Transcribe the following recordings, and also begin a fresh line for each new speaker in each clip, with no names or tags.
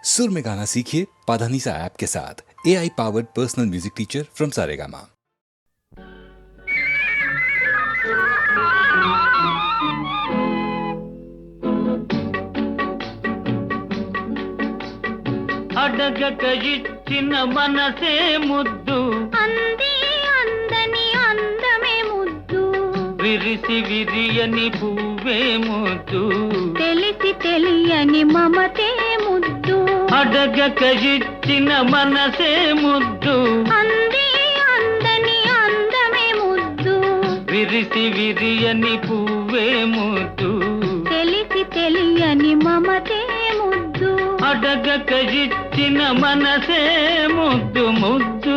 सुर में गाना सीखिए पाधानीसा ऐप के साथ। AI powered personal music teacher from Saregama.
అడగక ఇచ్చిన మనసే ముద్దు
అంది అందని అందమే ముద్దు
విరిసి విరియని పువ్వే ముద్దు
తెలిసి తెలియని మమతే ముద్దు
అడగక ఇచ్చిన మనసే ముద్దు
అంది అందని అందమే ముద్దు
విరిసి విరియని పువ్వే ముద్దు
తెలిసి తెలియని మమతే ముద్దు
అడగక ఇచ్చిన మనసే ముద్దు ముద్దు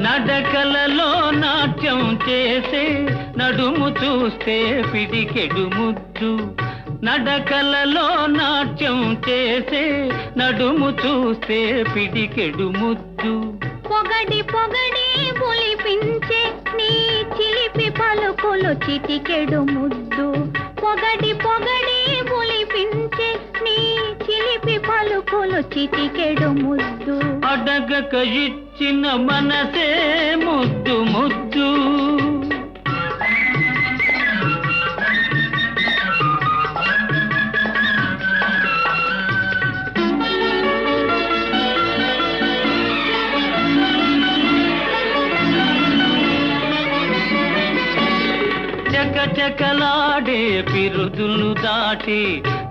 నడకలలో నాట్యం చేసే నడుము చూస్తే పిడికెడు ముద్దు నడకలలో నాట్యం చేసే నడుము చూస్తే పిడికెడు ముద్దు
పొగడి పొగడి పులిపించే నీ చిలిపి పలుకులు చిటికెడు ముద్దు పొగడి పొగడి పులిపించే నీ చిలిపి పలుకులు చిటికెడు ముద్దు
అడగక ఇచ్చిన మనసే ముద్దు ముద్దు చకచకలాడే పిరుదులు దాటి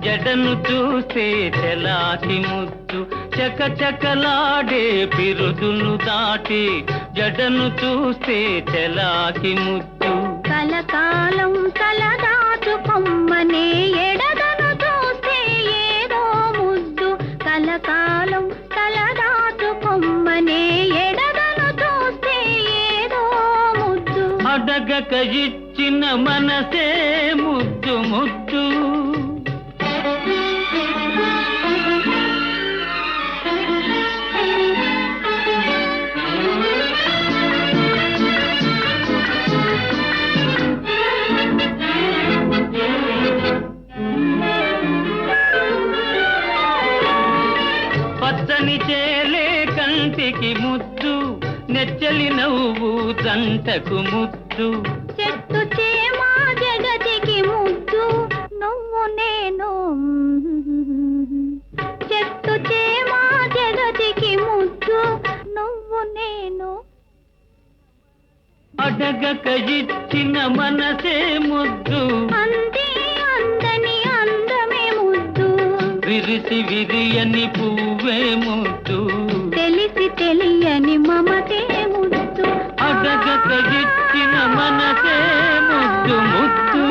జడను చూస్తే చెలాకి ముద్దు చకచకలాడే పిరుదులు దాటి జడను చూస్తే చెలాకి ముద్దు
కలకాలం తలదాచుకొమ్మనే ఎడదను చూస్తే ఏదో ముద్దు కలకాలం తలదాచుకొమ్మనే ఎడదను చూస్తే ఏదో ముద్దు
అడగక ఇచ్చిన మనసే ముద్దు ముద్దు పచ్చని చేలే కంటికి ముద్దు నెచ్చలి నవ్వు జంటకు ముద్దు
చెట్టు చేమా జగతికి ముద్దు నువ్వు నేను చెట్టు చేమా జగతికి ముద్దు నువ్వు నేను
అడగక ఇచ్చిన మనసే ముద్దు
అంది అందని అందమే ముద్దు
విరిసి విరియని పువ్వే ముద్దు
తెలిసి తెలియని మమతే ముద్దు
అడగక ఇచ్చిన మనసే ముద్దు ముద్దు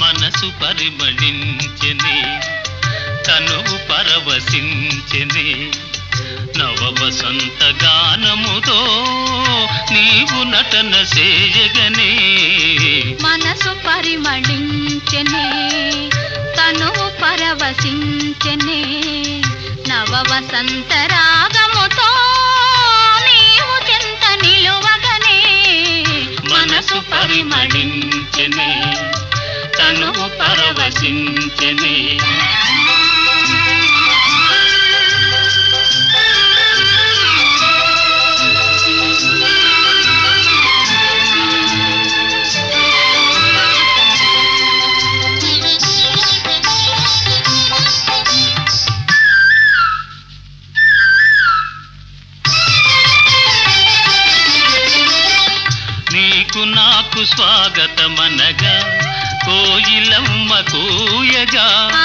మనసు పరిమళించెనే తనువు పరవశించెనే నవ వసంత గానముతో నీవు నటన చేయగనే
మనసు పరిమళించెనే తనువు పరవశించెనే నవ వసంత రాగముతో నీవు చెంత నిలువగనే
మనసు పరిమళించెనే తనువు పరవశించెనే నీకు నాకు స్వాగతమనగా కోయిలమ్మ కూయగా
ఆ,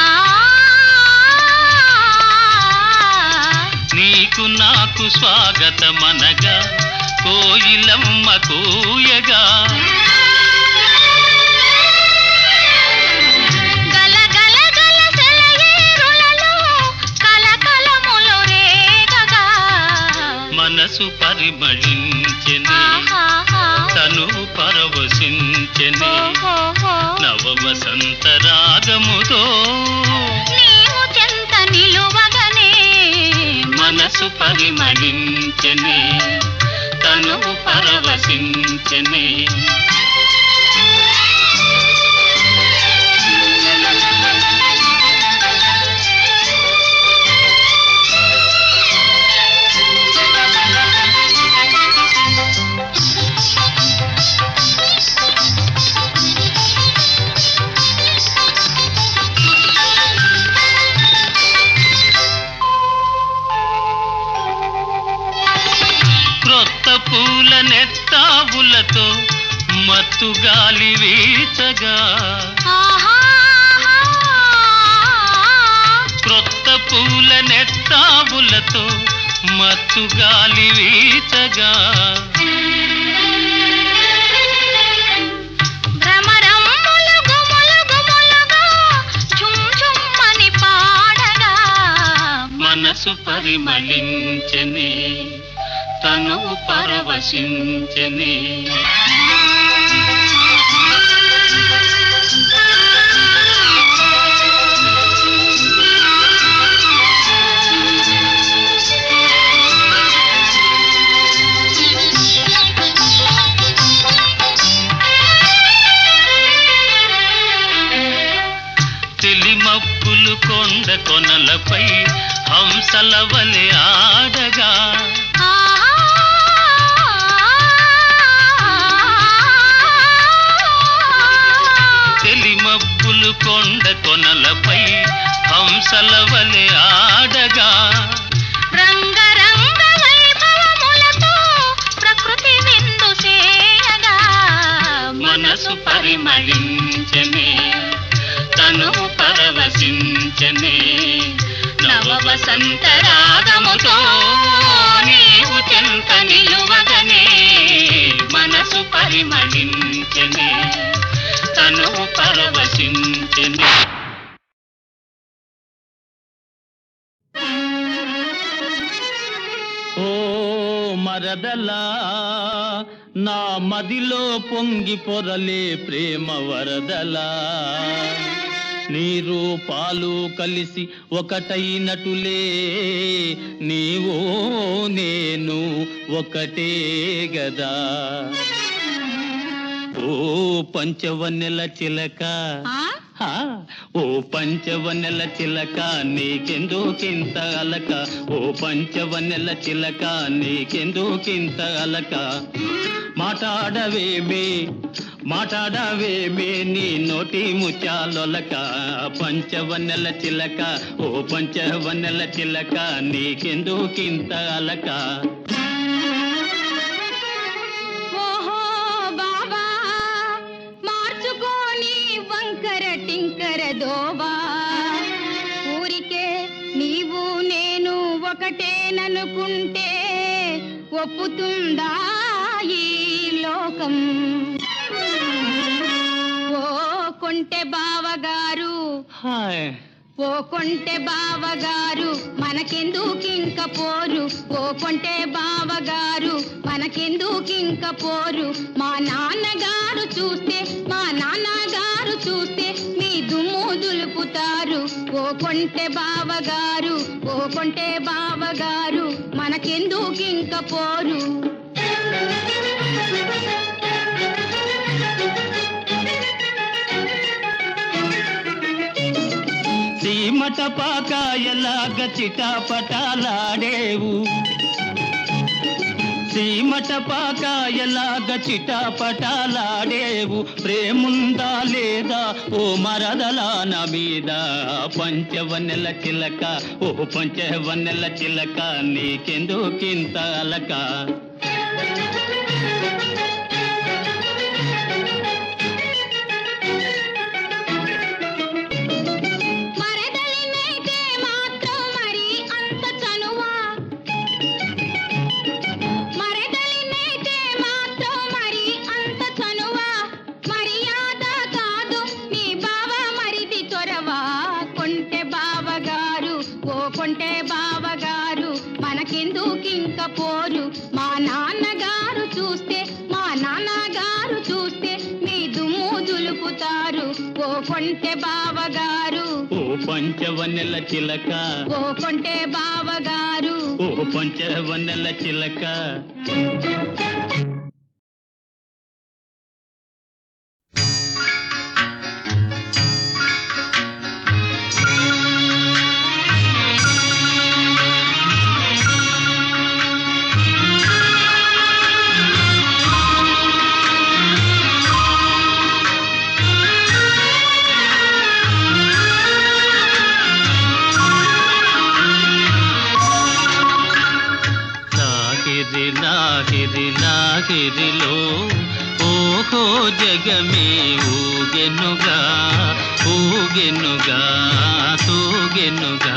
నీకు నాకు స్వాగతమనగా కోయిలమ్మ కూయగా
గల గల గల సెలయేరులలో కలకలములు రేగగా
మనసు పరిమళించెనే
ఆహాహా.
తను పరవశించెనే
ఓహోహో.
నవ వసంత రాగముతో
నీవు చెంత నిలువగనే
మనసు పరిమళించెనే తను పరవశించెనే క్రొత్త పూల నెత్తావులతో మత్తు గాలి వీచగా
ఆహాహా.
క్రొత్త పూల నెత్తావులతో మత్తు గాలి వీచగా
భ్రమరమ్ములుగు ములుగు ములుగా ఝుమ్ ఝుమ్మని పాడగా
మనసు పరిమళించెనే తను పరవశించెనే తెలిమప్పులు కొండ కొనలపై హంసల వలె ఆడగా తెలిమప్పులు కొండ కొనలపై హంసల వలె ఆడగా
రంగరంగ వైభవములతో ప్రకృతి విందు చేయగా
మనసు పరిమళించెనే తను పరవశించెనే నవ వసంత రాగముతో నీవు చెంత నిలువగనే మనసు పరిమళించెనే తను పరవశించెనే ఓ మరదలా నా మదిలో పొంగి పొరలే ప్రేమ వరదలా నీరు పాలు కలిసి ఒకటైనటులే నీవు నేను ఒకటే గదా ఓ పంచవన్నెల చిలక హా, ఓ పంచవన్నెల చిలక నీకెందుకింత అలక ఓ పంచవన్నెల చిలక నీకెందుకింత అలక మాట్లాడవేమే నీ నోటి ముచ్చాలొలక పంచవన్నెల చిలక ఓ పంచవన్నెల చిలక నీకెందుకింత అలక
ఓహో బాబా మార్చుకోని వంకర టింకర దోబా ఊరికే నీవు నేను ఒకటేననుకుంటే ఒప్పుతుందా ఈ లోకం ఓ కొంటె బావగారు
హాయ్
ఓ కొంటె బావగారు మనకెందుకింక పోరు ఓ కొంటె బావగారు మనకెందుకింక పోరు మా నాన్నగారు చూస్తే మీ దుమ్ము దులుపుతారు ఓ కొంటె బావగారు మనకెందుకింక పోరు
సీమట పాకాయలాగ చిటాపటాలాడేవు సీమట పాకాయలాగ చిటాపటాలాడేవు ప్రేముందా లేదా ఓ మరదలా నా మీద పంచవన్నెల చిలక ఓ పంచవన్నెల చిలక నీకెందుకింత అలక
దులుపుతారు ఓ కొంటె బావగారు
ఓ పంచవన్నెల చిలక
ఓ కొంటె బావగారు
ఓ పంచవన్నెల చిలక లాహిరిలో ఓహో జగమే ఊగెనుగా ఊగెనుగా తూగెనుగా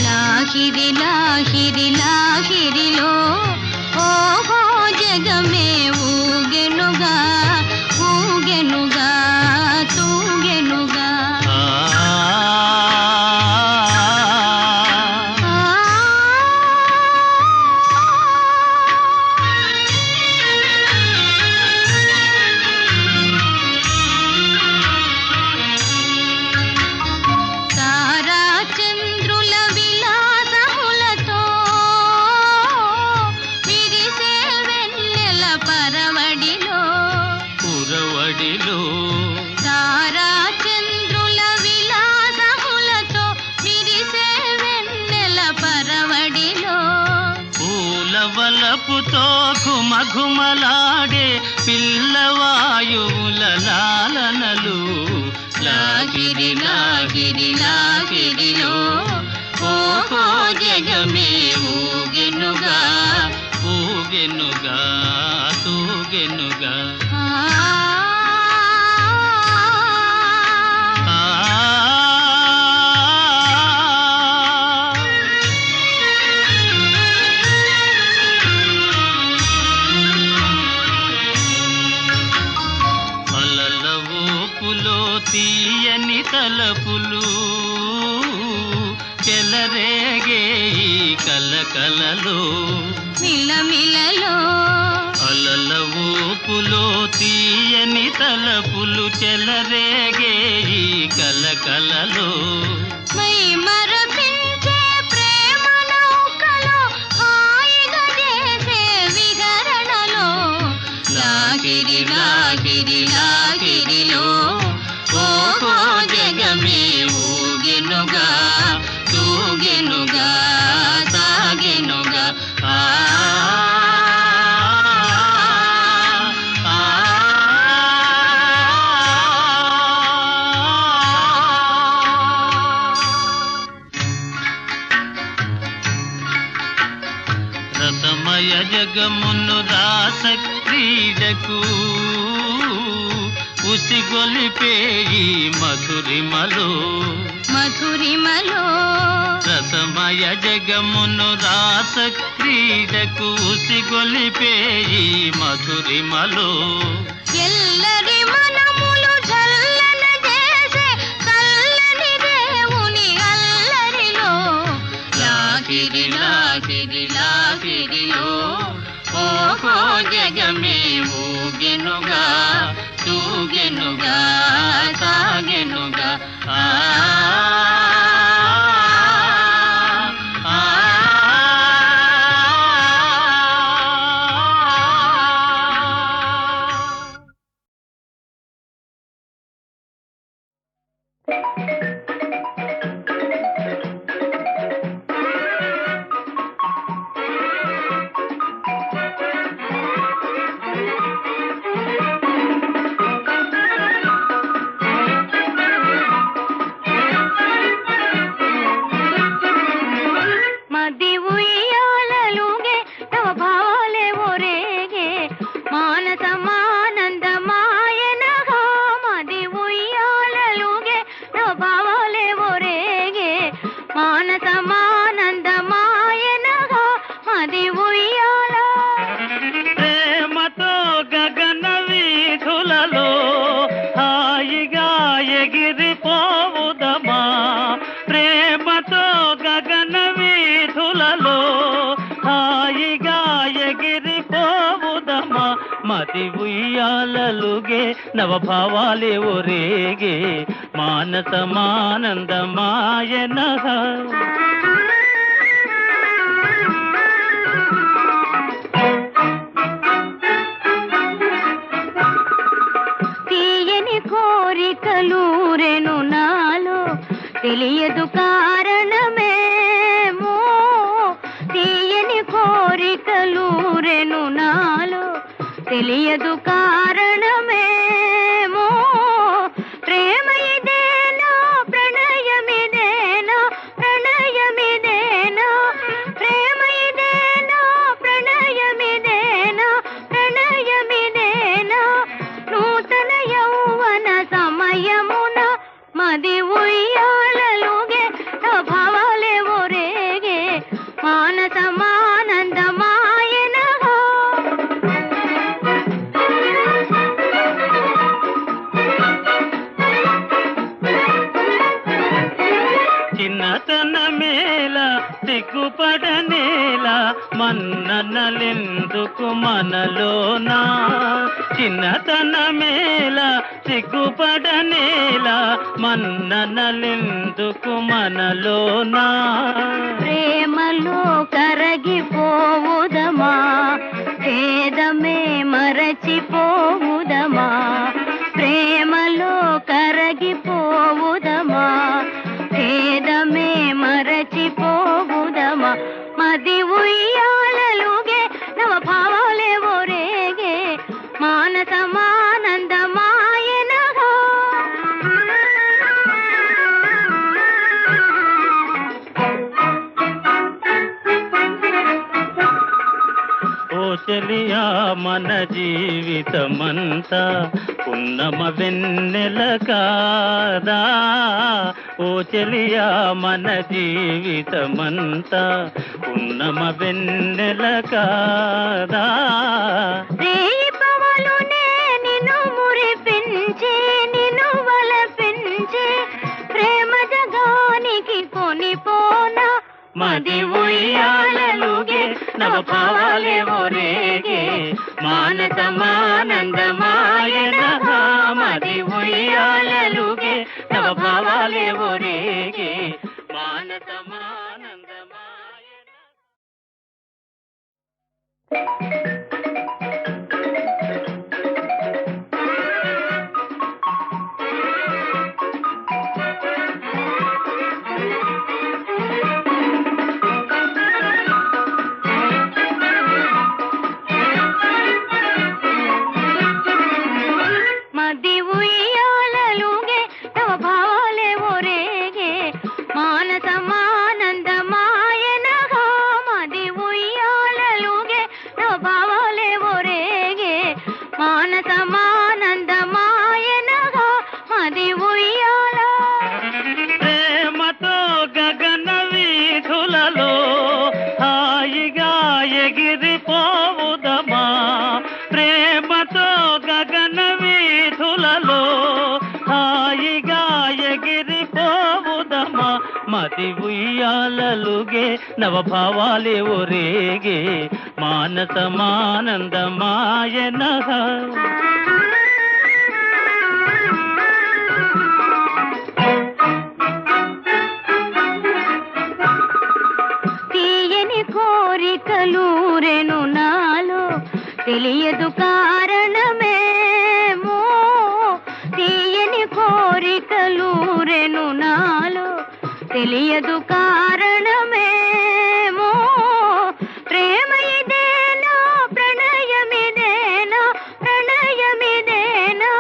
లాహిరి లాహిరి లాహిరిలో ఓహో జగమే ఊగెనుగా ఊగెనుగా తూగెనుగా
వలపుతో ఘుమఘుమలాడే పిల్లవాయువుల లాలనలు లాగిరి లాగిరి లాగిరిలో ఓహో జగమే ఊగెనుగా ఊగెనుగా తూగెనుగా తీయని తలపులు చెలరేగే ఈ కలకలలో
మిలమిలలో
అలల ఊపులో తీయని తలపులు చెలరేగే ఈ కలకలలో
మై మరపించే ప్రేమ నౌకలో హాయిగా చేసే విహరణలో లాగిరి లాగిరి లాగిరిలో ఓహో జగమే ఊగెనుగా తూగెనుగా సాగెనుగా రసమయ జగమును రాస క్రీడకు ఉసిగొలిపే ఈ మధురిమలో మధురిమలో
రసమయ జగమును రాస క్రీడకు ఉసిగొలిపే ఈ మధురిమలో
ఎల్లరి మనములు జల్లన చేసే చల్లని దేవుని అల్లరిలో లాగిరి లాగిరి లాగిరిలో ఓహో జగమే ఊగెనుగా తూగెనుగా సాగెనుగా
మది ఉయ్యాలలుగే నవభావాలే ఒరేగే మానసమానందమాయనః
తీయని కోరికలూరెను నాలో తెలియదు కారణమేమో తీయని కోరికలూరెను నాలో తెలియదు కారణమేమో ప్రేమ ఇదేనా ప్రణయమిదేనా ప్రణయమిదేనా ప్రేమ ఇదేనా ప్రణయమిదేనా ప్రణయమిదేనా నూతన యౌవన సమయమున మది ఉయ్యాలలుగే భావాలే ఒరేగే మానసమానందమాయనః
చిన్నతన మేళ సిగ్గుపడనేలా మన్ననలెందుకు మనలోనా చిన్నతన మేళ సిగ్గుపడనేలా మన్ననలెందుకు మనలోనా
ప్రేమలో కరగిపోవుదమా భేదమే మరచిపోవుదమా ప్రేమలో కరగిపోవుదమా భేదమే మరచిపోవుదమా మది ఉయ్యాలలుగే నవభావాలే ఒరేగే మానసమానందమాయనః
ఓ చెలియా మన జీవితమంతా పున్నమ వెన్నెల కాదా ఓ చెలియా మన జీవితమంతా పున్నమ వెన్నెల కాదా
రేయి పవలునే నిన్ను మురిపించే నిన్ను వలపించే ప్రేమ జగానికి కొనిపోనా
మది ఉయ్యాలలుగే నవభావాలే ఒరేగే మానసమానందమాయనః మది ఉయ్యాలలుగే నవభావాలే ఒరేగే మానసమానందమాయనః
మది ఉయ్యాలలుగే నవభావాలే ఒరేగే మానసమానందమాయనః మది ఉయ్యాలలుగే నవభావాలే ఒరేగే మానసమానందమాయనః మది ఉయ్యాల
ప్రేమతో గగన వీధులలో హాయిగా ఎగిరిపోవుదమా ప్రేమతో గగన వీధులలో హాయిగా ఎగిరిపోవుదమా మది ఉయ్యాలలుగే నవభావాలే ఒరేగే మానసమానందమాయనః
తీయని కోరికలూరెను నాలో తెలియదు కారణమేమో తీయని కోరికలూరెను నాలో తెలియదు కారణమేమో ప్రేమ ఇదేనా ప్రణయమిదేనా ప్రణయమిదేనా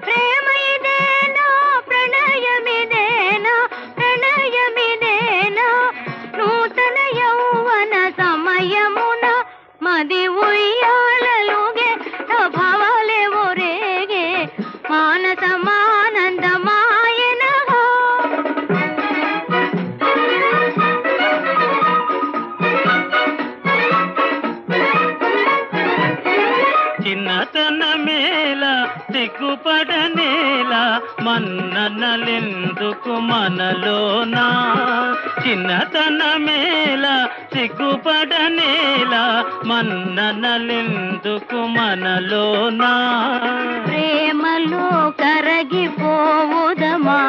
ప్రేమ ఇదేనా ప్రణయమిదేనా ప్రణయమిదేనా నూతన యౌవన సమయమున మది ఉయ్యాలలుగే భావాలే ఒరేగే మానసమానందమాయనః
చిన్నతన మేళ సిగ్గుపడనేలా మన్ననలెందుకు మనలోనా చిన్నతన మేళ సిగ్గుపడనేలా మన్ననలెందుకు మనలోనా
ప్రేమలో కరగిపోవుదమా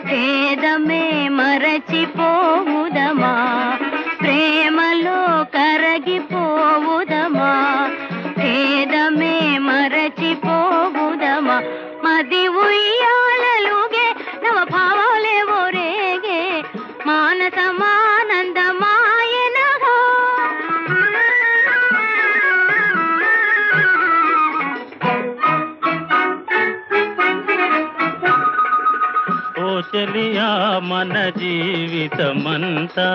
భేదమే మరచిపోవుదమా ప్రేమలో కరగిపోవుదమా భేదమే మరచిపోవుదమా మది ఉయ్యాలలుగే నవ భావాలే ఒరేగే మానసమానందమాయనగా
ఓ చెలియా మన జీవితమంతా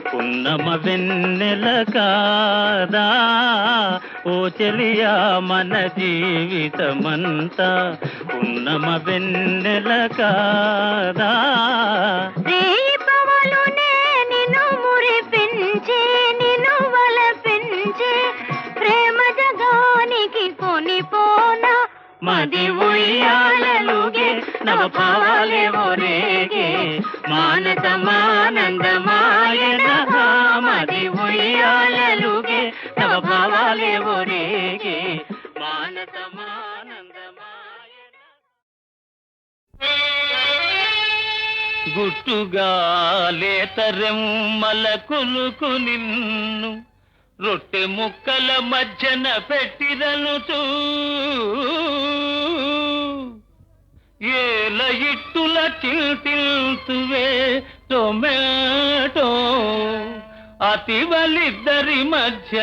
పున్నమ వెన్నెల కాదా ఓ చెలియా మన జీవితమంతా పున్నమ వెన్నెల కాదా
రేపవలునే నిన్ను మురిపించే నిన్ను వలపించే ప్రేమ జగానికి కొనిపోనా
మది ఉయ్యాలలుగే నవ భావాలే ఒరేగే మానసమానందమాయనగా మది ఉయ్యాలలుగే నవ భావాలే ఒరేగే మానసమానందమాయన గుట్టుగా లేతరెమ్మల కులుకు నిన్ను రొట్టె ముక్కల మధ్యన పెట్టిరనుచూ ఏల ఇట్టుల తిల్తువే టొమాటో అతివలిద్దరి మధ్య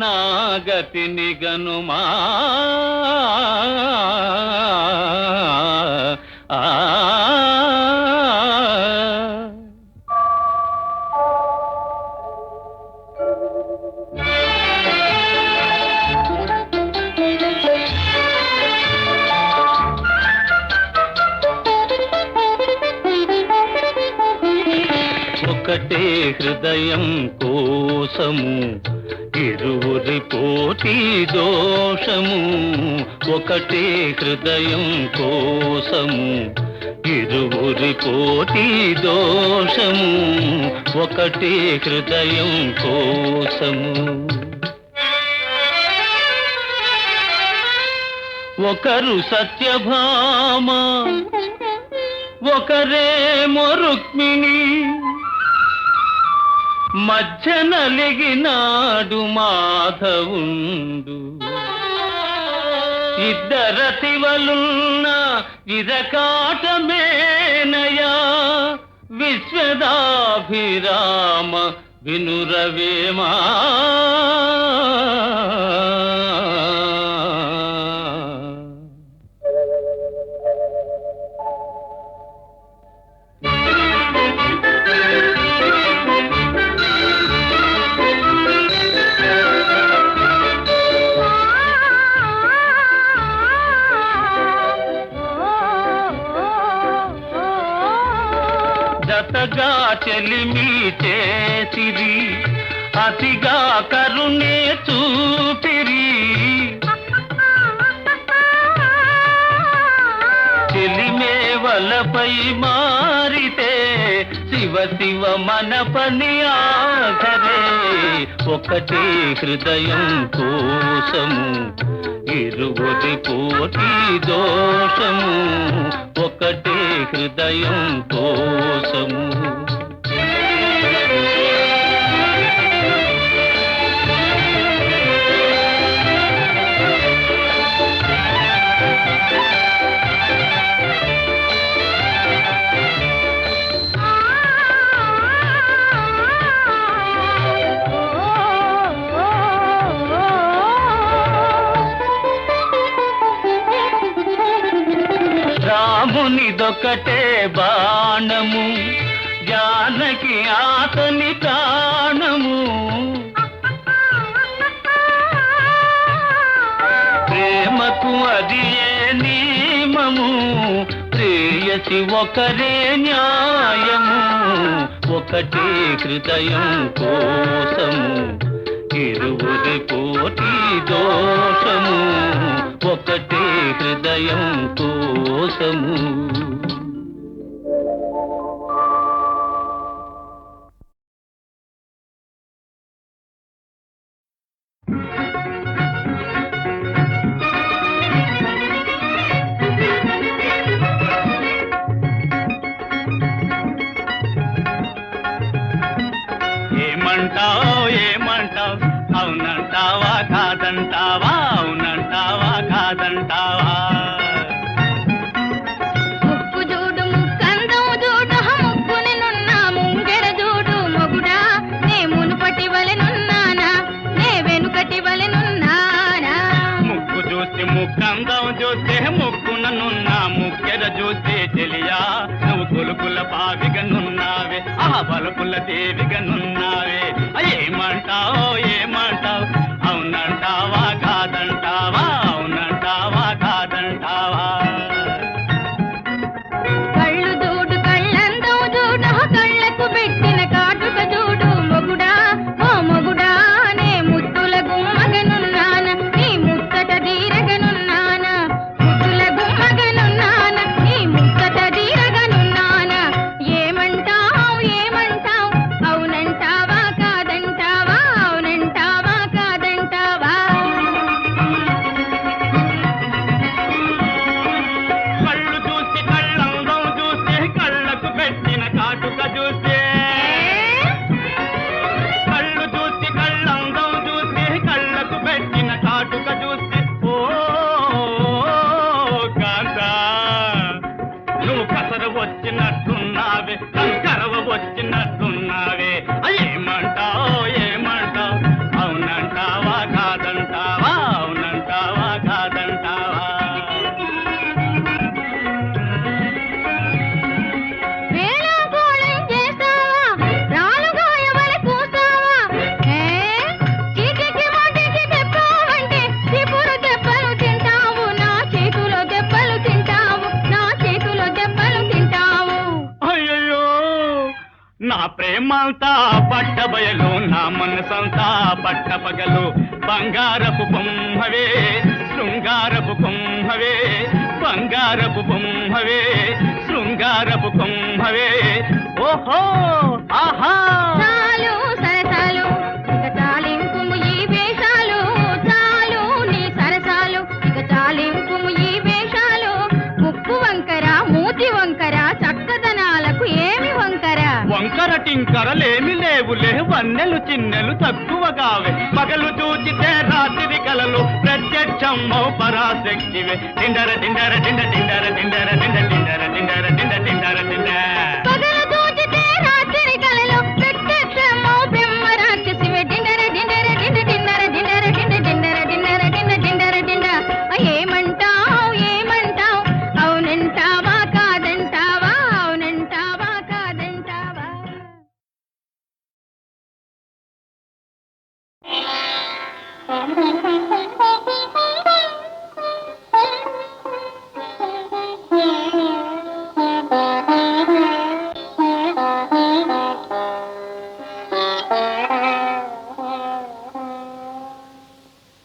నాగతిని గనుమా ఒకటే హృదయం కోసము ఇరువురి పోటీ దోషము ఒకటే హృదయం కోసము ఇరువురి పోటీ దోషము ఒకటే హృదయం కోసము ఒకరు సత్యభామ ఒకరేమో రుక్మిణి మధ్యనలిగినాడు మాధవుండు ఇద్దరతివలున్న ఇరకాటమేనయా విశ్వదాభిరామ వినురవేమా జతగా చెలిమి చేసిరి అతిగా కరుణే చూపిరి చెలిమే వలపై మారితే శివ శివ మన పని ఆఖరే ఒకటే హృదయం కోసము ఇరువురి పోటీ దోషము ఒకటే హృదయం కోసము రామునిదొకటే బాణము జానకి ఆతని ప్రాణము ప్రేమకు అది ఏ నియమము ప్రేయసి ఒకరే న్యాయము ఒకటే హృదయం కోసము ఇరువురి పోటీ దోషము ఒకటే హృదయం కోసము కాదంటావా
ముక్కు చూడు ముక్కందం చూడు ముక్కుని నున్న ముంగెర చూడు మొగుడా నే మునుపటి వలెనున్నానా నే వెనుకటి వలెనున్నానా
ముక్కు చూస్తే ముక్కందం చూస్తే ముక్కుననున్న ముక్కెర చూస్తే చెలియా నువ్వు కొలుకుల పావిగనున్నావే ఆ బలుకుల దేవిగనున్నావే ఏమంటావో ఏమంటావు అవునంటావా కాదంటావా అవునంటావా కాదంటావా
కళ్ళు చూడు కళ్ళందం చూడు కళ్ళకు పెట్టిన కాటుక చూడు మొగుడా ఓ మొగుడా నే ముద్దుల గుమ్మగనున్నాన నీ ముచ్చట దీరగనున్నాన ముద్దుల గుమ్మగనున్నాన నీ ముచ్చట దీరగనున్నాన ఏమంటావు ఏమంటావు అవునంటావా కాదంటావా అవునంటావా కాదంటావా
కళ్ళు చూస్తే కళ్ళందం చూస్తే కళ్ళకు పెట్టిన కాటుక చూస్తే కళ్ళు చూస్తే కళ్ళందం చూస్తే కళ్ళకు పెట్టిన కాటుక చూస్తే ఓ కాంతా నువ్వు కసర వచ్చినట్టున్నావే కరవ వచ్చినట్టున్నావే ఏమంటావు ఏమంటావు అవునంటావా కాదంటావా అవునంటావా కాదంటావా
వేళాకోళం చేస్తావా రాలుగా ఎవరి కూస్తావా చీటికి మాటికి దెబ్బవంటే చిపురు దెబ్బలు తింటావు నా చేతిలో దెబ్బలు తింటావు నా చేతిలో దెబ్బలు తింటావు
అయ్యయ్యో నా ప్రేమంతా పట్టబయలు నా మనసంతా పట్టపగలు బంగారపు బొమ్మవే శృంగారపు బొమ్మవే బంగారపు బొమ్మవే శృంగారపు బొమ్మవే ఓహో ఆహా
చాలు సరసాలు ఇక చాలింపుము ఈ వేషాలు చాలు నీ సరసాలు ఇక చాలింపుము ఈ వేషాలు ముక్కు వంకర మూతి వంకర చక్కదనాలకు ఏమి వంకర
వంకర టింకరలేమి లేవులే వన్నెలు చిన్నెలు తక్కువగావే పగలు చూచితే రాత్రి కలలు ప్రత్యక్షమ్మౌ పరాశక్తివే టిండర టిండర టిండ టిండర టిండర టిండ టిండర టిండర టిండ టిండర టిండ
పగలు దూచితే రాత్రి కలలో ప్రత్యక్షమౌ బ్రహ్మ రాక్షసివే డిండర డిండర డిండ డిండర డిండర డిండ డిండర డిండర డిండ డిండర డిండ ఏమంటావు ఏమంటావు అవునంటావా కాదంటావా అవునంటావా కాదంటావా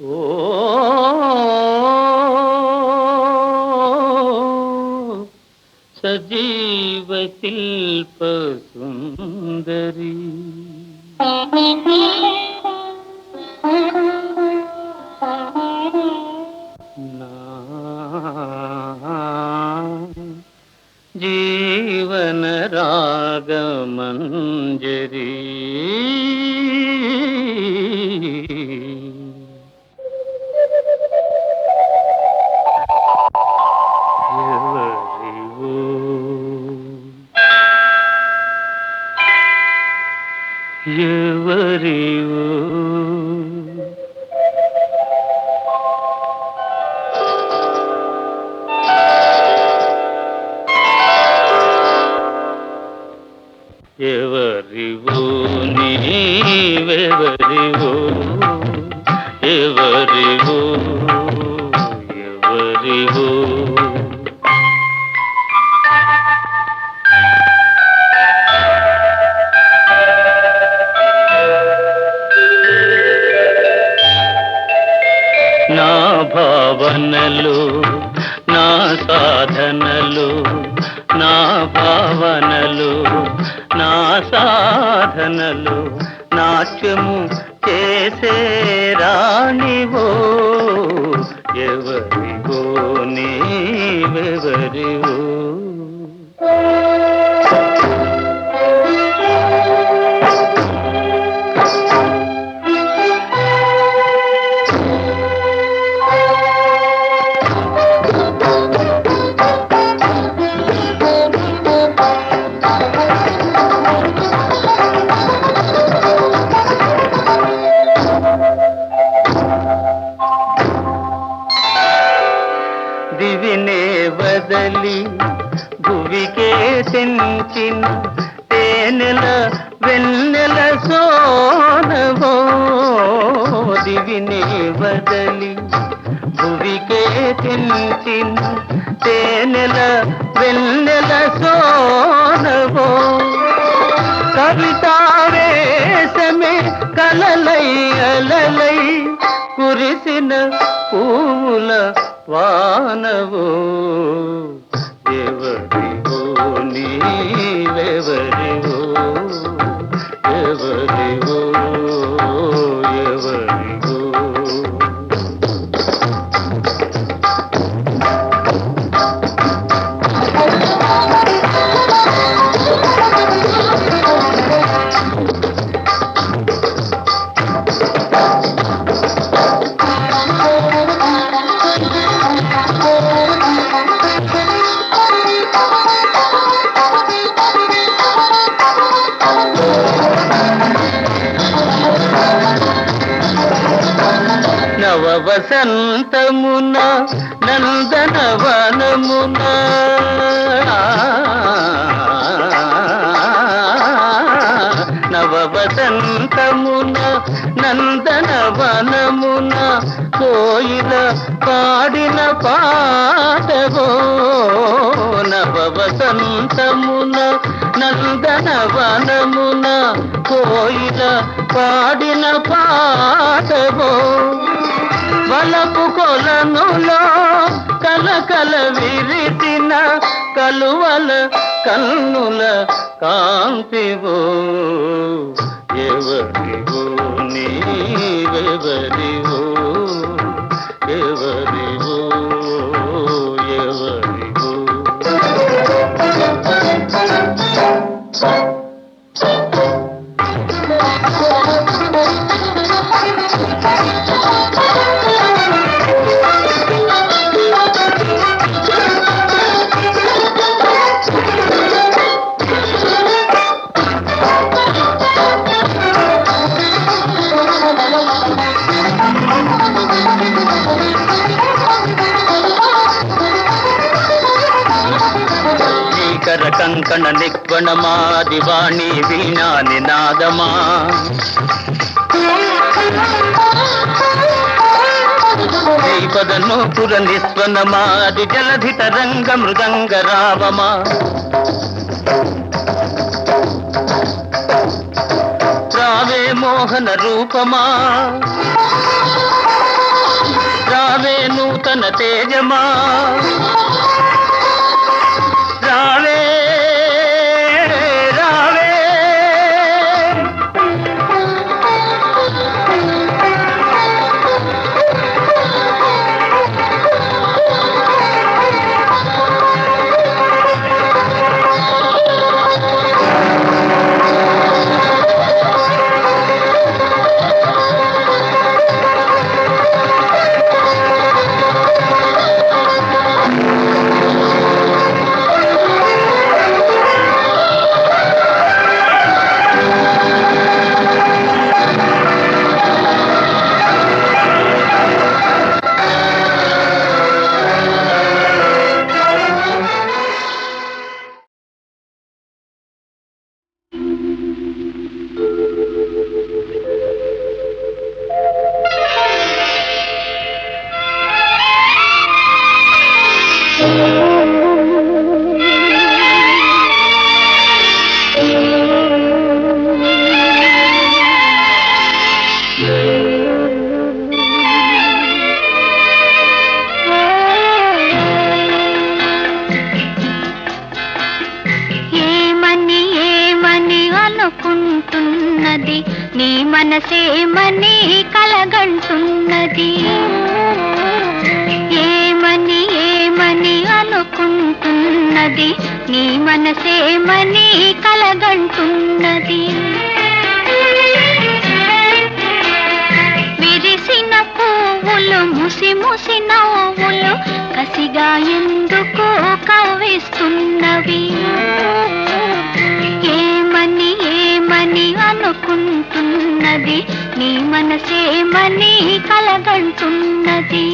ఓ సజీవ శిల్ప సుందరి నా జీవన రాగమంజరి ఎవరివో ఎవరివో ఎవరివో నీవెవరివో ఎవరివో ఎవరివో నా భావనలు నా సాధనలు నా భావనలు నా సాధనలు నాట్యము చేసే రాణివో ఎవరివో నీవెవరివో దివినే వదలి భువికే తెంచిన తేనెల వెన్నెల సోనవో దివినే వదలి భువికే తెంచిన తేనెల వెన్నెల సోనవో కవితావేశమే కలలై అలలై కురిసిన పూల వానవో ఎవరివో నీవెవరివో ఎవరివో ఎవరివో వసంతమున నందనవనమున నవవసంతమున నందనవనమున కోయిల పాడిన పాటవో నవవసంతమున నందనవనమున కోయిల పాడిన పాటవో వలపు కొలనులో కలకల విరిసిన కలువల కన్నుల కాంతివో ఎవరివో నీవెవరివో ఎవరివో ఎవరివో కంకణ నిక్వణమా దివాణి వీణా నినాదమా శ్రీపద నూపుర నిస్వనమా అది జలధి తరంగ మృదంగ రావమా రావే మోహన రూపమా రావే నూతన తేజమా రావే రావే
అనుకుంటున్నది నీ మనసేమని కలగంటున్నది ఏమని ఏమని అనుకుంటున్నది నీ మనసేమని కలగంటున్నది విరిసిన పువ్వులు ముసి ముసి నవ్వులు కసిగా ఎందుకు కవ్విస్తున్నవి ఏమని ఏమని అనుకుంటున్నది నీ మనసేమని కలగంటున్నది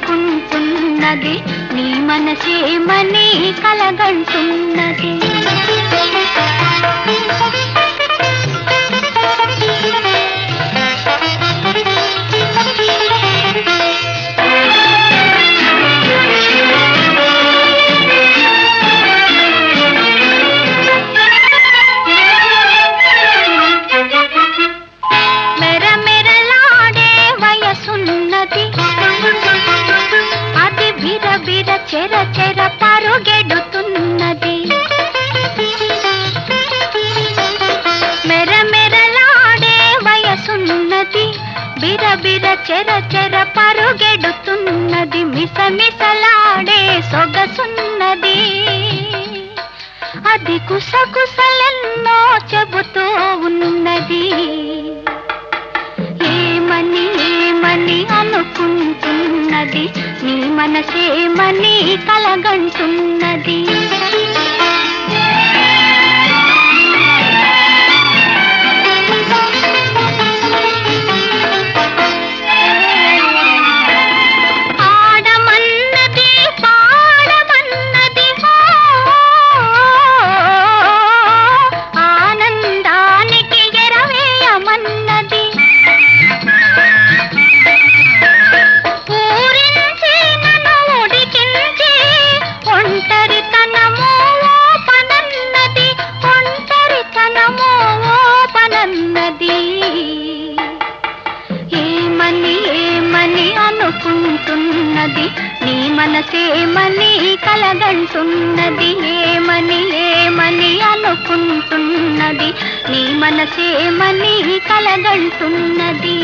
అనుకుంటున్నది నీ మనసేమని కలగంటున్నది అది బిరబిర చెర చెర పరుగెడుతున్నది మెరమెరలాడే వయసున్నది బిరబిర చెర చెర పరుగెడుతున్నది మిసమిసలాడే సొగసున్నది అది కుసకుసలెన్నో చెబుతూ ఉన్నది ఏమని ఏమని అనుకుంటున్నది నీ మనసేమని కలగంటున్నది ఆడమన్నది పాడమన్నది ఆనందానికి ఎరవేయమన్నది పూరించి నన్ను ఉడికించి ఒంటరితనము పనన్నది ఒంటరితనము పనన్నది ఏమని ఏమని అనుకుంటున్నది నీ మనసేమని కలగంటున్నది ఏమని ఏమని అనుకుంటున్నది నీ మనసేమని కలగంటున్నది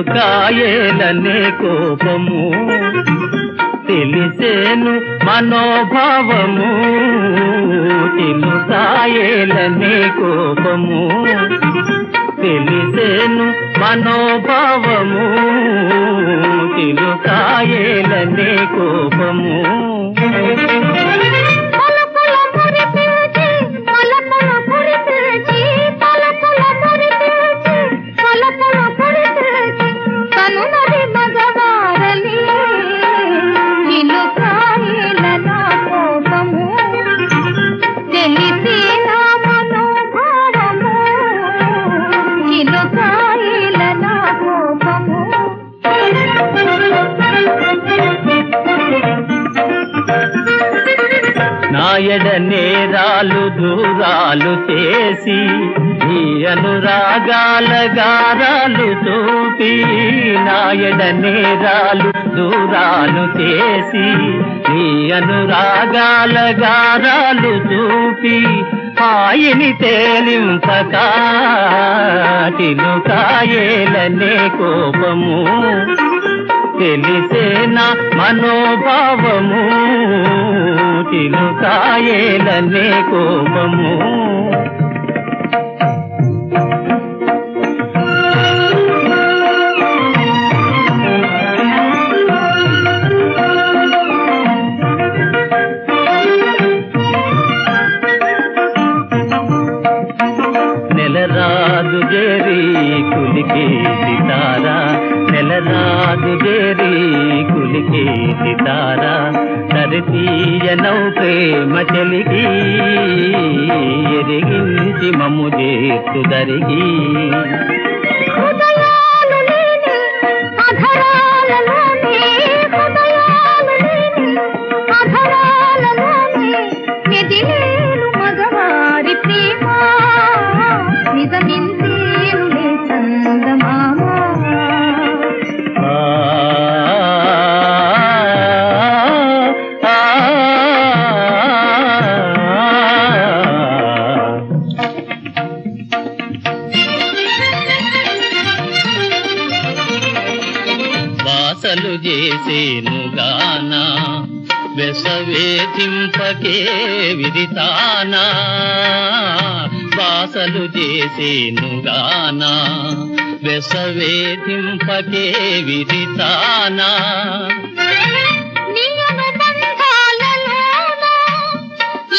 చిలుకాయేలనే కోపము తెలిసేను మనోభావము చిలుకాయేలనే కోపము తెలిసేను మనోభావము చిలుకాయేలనే కోపము నాయడ నేరాలు దూరాలు చేసి ఈ అనురాగాల గారాలు చూపి నాయడ నేరాలు దూరాలు చేసి ఈ అనురాగాల గారాలు చూపి హాయిని తేలింపక చిలుకాయేలనే కోపము తెలిసేనా మనోభావము చిలుకాయేలనే కోపము నెలరాజు జేరి కులికే సితారా నెలరాజు జేరి కులికే సితారా సరితీయనౌ ప్రేమ చెలిగి ఎరిగించి మమ్ము చేస్తు దరిగి బాసలు చేసేను గానా
వెసవేధింపకే విదితానా బాసలు చేసేనుగానా వెసవేధింపకే విదితానా
నియమ బంధాలలోన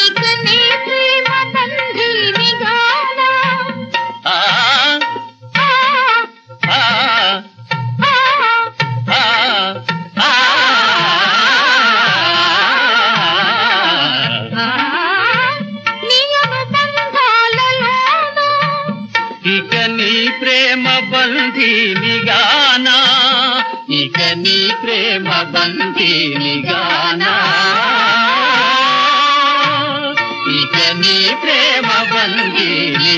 ఇక నీ ప్రేమ బంధీనిగాన
ఆ
ఆ
ఆ
ఆ
ఆ ఆ
నియమ బంధాలలోన
ఇక నీ ప్రేమ బంధీనిగానా ఇక నీ ప్రేమ బంధీనిగానా ఇక నీ ప్రేమ బంధీనిగానా